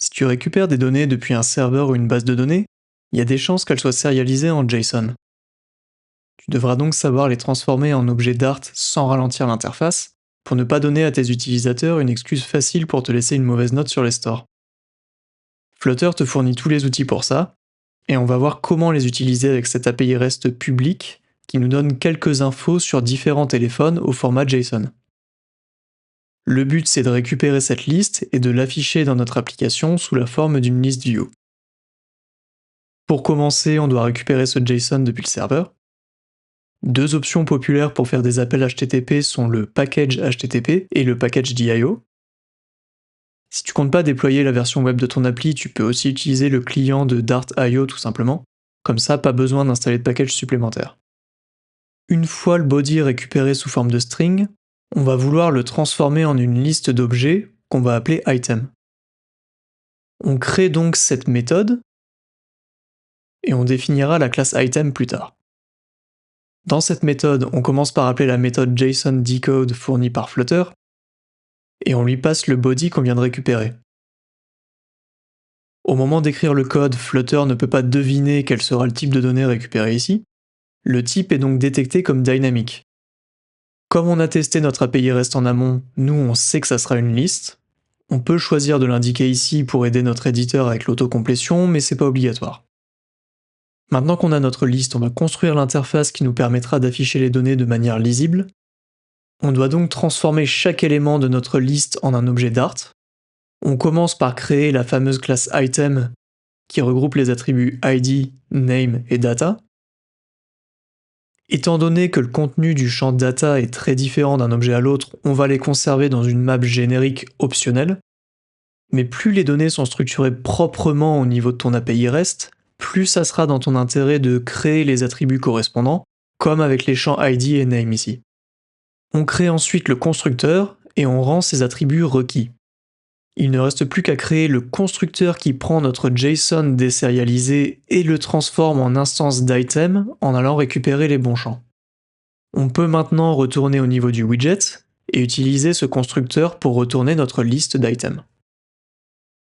Si tu récupères des données depuis un serveur ou une base de données, il y a des chances qu'elles soient sérialisées en JSON. Tu devras donc savoir les transformer en objets Dart sans ralentir l'interface, pour ne pas donner à tes utilisateurs une excuse facile pour te laisser une mauvaise note sur les stores. Flutter te fournit tous les outils pour ça, et on va voir comment les utiliser avec cette API REST publique qui nous donne quelques infos sur différents téléphones au format JSON. Le but, c'est de récupérer cette liste et de l'afficher dans notre application sous la forme d'une liste view. Pour commencer, on doit récupérer ce JSON depuis le serveur. Deux options populaires pour faire des appels HTTP sont le package HTTP et le package DIO. Si tu comptes pas déployer la version web de ton appli, tu peux aussi utiliser le client de Dart.io tout simplement. Comme ça, pas besoin d'installer de package supplémentaire. Une fois le body récupéré sous forme de string, on va vouloir le transformer en une liste d'objets qu'on va appeler item. On crée donc cette méthode et on définira la classe item plus tard. Dans cette méthode, on commence par appeler la méthode JSON_decode fournie par Flutter et on lui passe le body qu'on vient de récupérer. Au moment d'écrire le code, Flutter ne peut pas deviner quel sera le type de données récupéré ici. Le type est donc détecté comme dynamic. Comme on a testé notre API REST en amont, nous on sait que ça sera une liste. On peut choisir de l'indiquer ici pour aider notre éditeur avec l'autocomplétion, mais c'est pas obligatoire. Maintenant qu'on a notre liste, on va construire l'interface qui nous permettra d'afficher les données de manière lisible. On doit donc transformer chaque élément de notre liste en un objet Dart. On commence par créer la fameuse classe item qui regroupe les attributs ID, name et data. Étant donné que le contenu du champ data est très différent d'un objet à l'autre, on va les conserver dans une map générique optionnelle. Mais plus les données sont structurées proprement au niveau de ton API REST, plus ça sera dans ton intérêt de créer les attributs correspondants, comme avec les champs ID et name ici. On crée ensuite le constructeur et on rend ces attributs requis. Il ne reste plus qu'à créer le constructeur qui prend notre JSON désérialisé et le transforme en instance d'item en allant récupérer les bons champs. On peut maintenant retourner au niveau du widget et utiliser ce constructeur pour retourner notre liste d'items.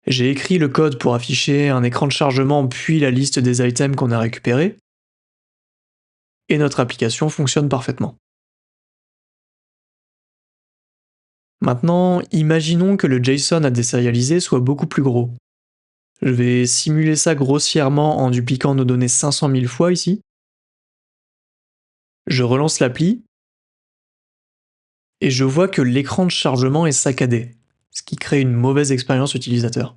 J'ai écrit le code pour afficher un écran de chargement puis la liste des items qu'on a récupérés, et notre application fonctionne parfaitement. Maintenant, imaginons que le JSON à désérialiser soit beaucoup plus gros. Je vais simuler ça grossièrement en dupliquant nos données 500 000 fois ici. Je relance l'appli, et je vois que l'écran de chargement est saccadé, ce qui crée une mauvaise expérience utilisateur.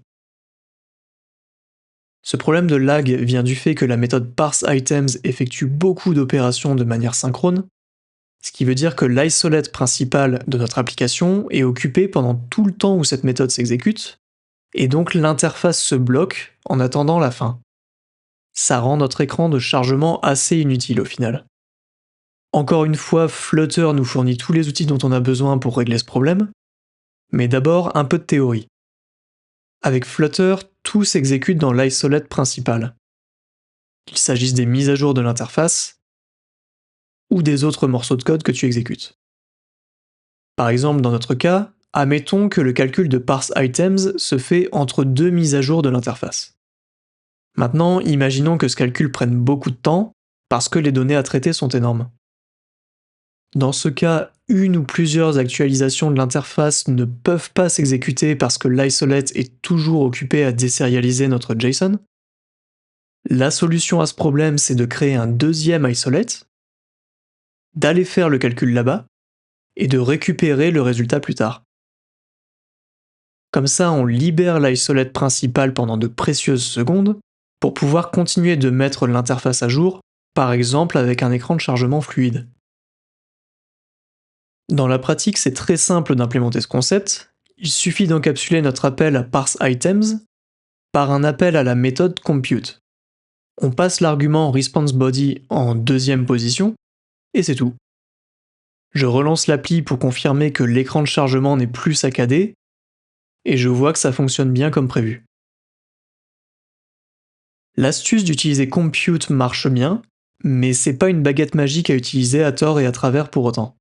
Ce problème de lag vient du fait que la méthode parseItems effectue beaucoup d'opérations de manière synchrone, ce qui veut dire que l'isolate principal de notre application est occupé pendant tout le temps où cette méthode s'exécute, et donc l'interface se bloque en attendant la fin. Ça rend notre écran de chargement assez inutile au final. Encore une fois, Flutter nous fournit tous les outils dont on a besoin pour régler ce problème, mais d'abord un peu de théorie. Avec Flutter, tout s'exécute dans l'isolate principal. Qu'il s'agisse des mises à jour de l'interface ou des autres morceaux de code que tu exécutes. Par exemple, dans notre cas, admettons que le calcul de parseItems se fait entre deux mises à jour de l'interface. Maintenant, imaginons que ce calcul prenne beaucoup de temps parce que les données à traiter sont énormes. Dans ce cas, une ou plusieurs actualisations de l'interface ne peuvent pas s'exécuter parce que l'isolate est toujours occupé à désérialiser notre JSON. La solution à ce problème, c'est de créer un deuxième isolate, d'aller faire le calcul là-bas, et de récupérer le résultat plus tard. Comme ça, on libère l'isolate principal pendant de précieuses secondes pour pouvoir continuer de mettre l'interface à jour, par exemple avec un écran de chargement fluide. Dans la pratique, c'est très simple d'implémenter ce concept. Il suffit d'encapsuler notre appel à parseItems par un appel à la méthode compute. On passe l'argument responseBody en deuxième position, et c'est tout. Je relance l'appli pour confirmer que l'écran de chargement n'est plus saccadé, et je vois que ça fonctionne bien comme prévu. L'astuce d'utiliser compute marche bien, mais c'est pas une baguette magique à utiliser à tort et à travers pour autant.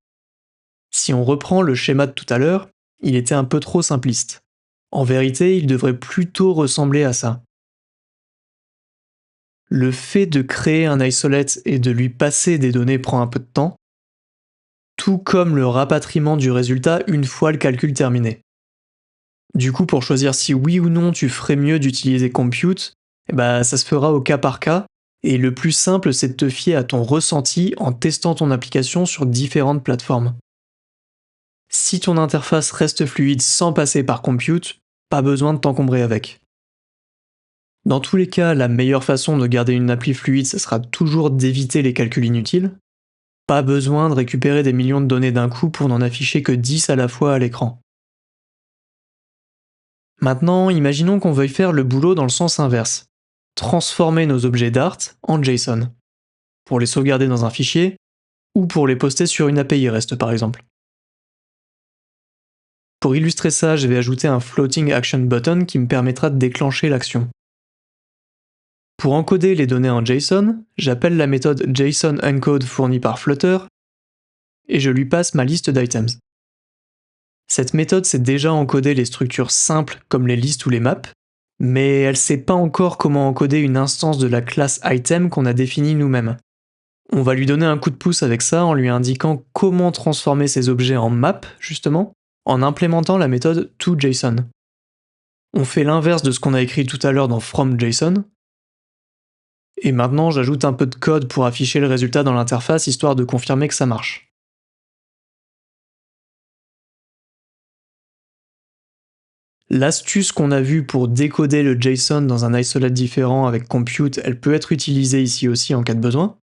Si on reprend le schéma de tout à l'heure, il était un peu trop simpliste. En vérité, il devrait plutôt ressembler à ça. Le fait de créer un isolate et de lui passer des données prend un peu de temps, tout comme le rapatriement du résultat une fois le calcul terminé. Du coup, pour choisir si oui ou non tu ferais mieux d'utiliser Compute, ça se fera au cas par cas, et le plus simple c'est de te fier à ton ressenti en testant ton application sur différentes plateformes. Si ton interface reste fluide sans passer par Compute, pas besoin de t'encombrer avec. Dans tous les cas, la meilleure façon de garder une appli fluide, ce sera toujours d'éviter les calculs inutiles. Pas besoin de récupérer des millions de données d'un coup pour n'en afficher que 10 à la fois à l'écran. Maintenant, imaginons qu'on veuille faire le boulot dans le sens inverse. Transformer nos objets Dart en JSON. Pour les sauvegarder dans un fichier, ou pour les poster sur une API REST par exemple. Pour illustrer ça, je vais ajouter un Floating Action Button qui me permettra de déclencher l'action. Pour encoder les données en JSON, j'appelle la méthode JSON-encode fournie par Flutter et je lui passe ma liste d'items. Cette méthode sait déjà encoder les structures simples comme les listes ou les maps, mais elle sait pas encore comment encoder une instance de la classe item qu'on a définie nous-mêmes. On va lui donner un coup de pouce avec ça en lui indiquant comment transformer ces objets en map, justement, en implémentant la méthode toJSON. On fait l'inverse de ce qu'on a écrit tout à l'heure dans FromJSON, et maintenant j'ajoute un peu de code pour afficher le résultat dans l'interface histoire de confirmer que ça marche. L'astuce qu'on a vue pour décoder le JSON dans un isolate différent avec Compute, elle peut être utilisée ici aussi en cas de besoin.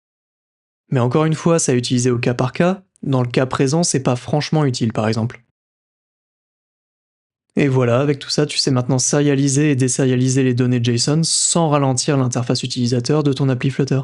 Mais encore une fois, ça à utiliser au cas par cas, dans le cas présent, c'est pas franchement utile par exemple. Et voilà, avec tout ça, tu sais maintenant serialiser et déserialiser les données JSON sans ralentir l'interface utilisateur de ton appli Flutter.